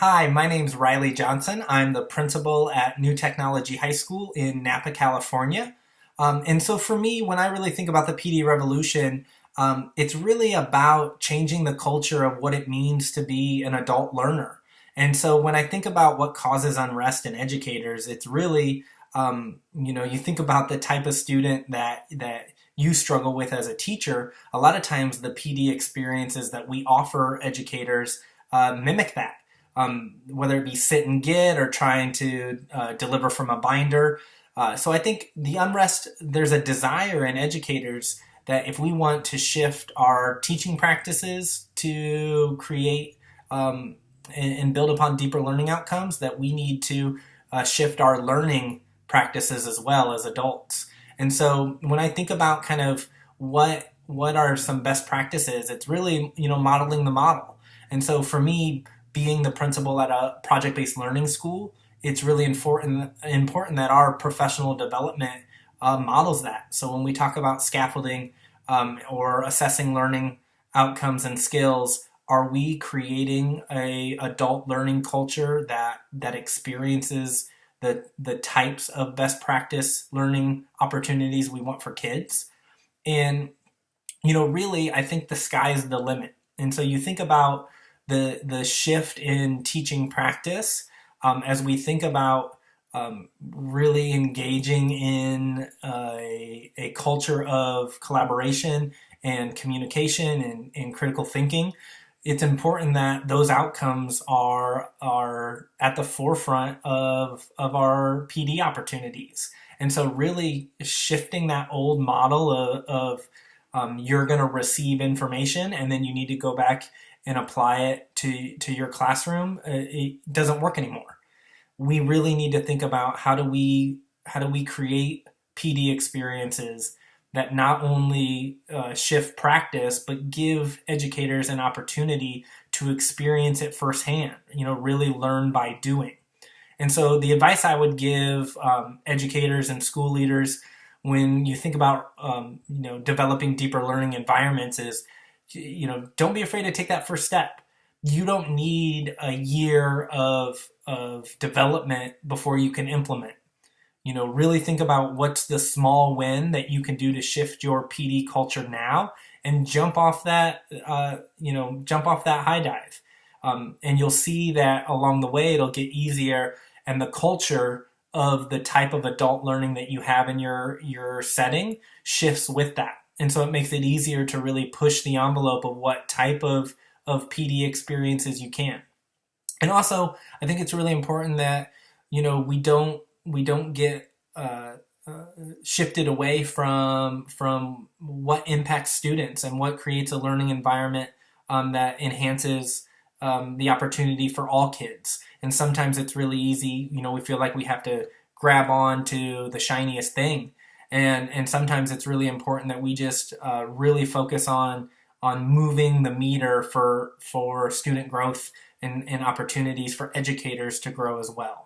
Hi, my name's Riley Johnson. I'm the principal at New Technology High School in Napa, California. And so for me, when I really think about the PD revolution, it's really about changing the culture of what it means to be an adult learner. And so when I think about what causes unrest in educators, it's really, you think about the type of student that you struggle with as a teacher. A lot of times the PD experiences that we offer educators mimic that, whether it be sit and get or trying to deliver from a binder. So I think the unrest, there's a desire in educators that if we want to shift our teaching practices to create and build upon deeper learning outcomes, that we need to shift our learning practices as well as adults. And so when I think about kind of what are some best practices, it's really modeling the model. And so for me, being the principal at a project-based learning school, it's really important that our professional development models that. So when we talk about scaffolding or assessing learning outcomes and skills, are we creating a adult learning culture that experiences the types of best practice learning opportunities we want for kids? And really, I think the sky's the limit. And so you think about the shift in teaching practice as we think about really engaging in a culture of collaboration and communication and critical thinking. It's important that those outcomes are at the forefront of our PD opportunities. And so really shifting that old model of you're going to receive information and then you need to go back and apply it to your classroom, it doesn't work anymore. We really need to think about how do we create PD experiences that not only shift practice, but give educators an opportunity to experience it firsthand, really learn by doing. And so the advice I would give educators and school leaders when you think about developing deeper learning environments is, don't be afraid to take that first step. You don't need a year of development before you can implement. Really think about what's the small win that you can do to shift your PD culture now, and jump off that high dive. And you'll see that along the way it'll get easier, and the culture of the type of adult learning that you have in your setting shifts with that. And so it makes it easier to really push the envelope of what type of PD experiences you can. And also, I think it's really important that we don't get shifted away from what impacts students and what creates a learning environment that enhances the opportunity for all kids. And sometimes it's really easy, we feel like we have to grab on to the shiniest thing. And sometimes it's really important that we just really focus on moving the meter for student growth and opportunities for educators to grow as well.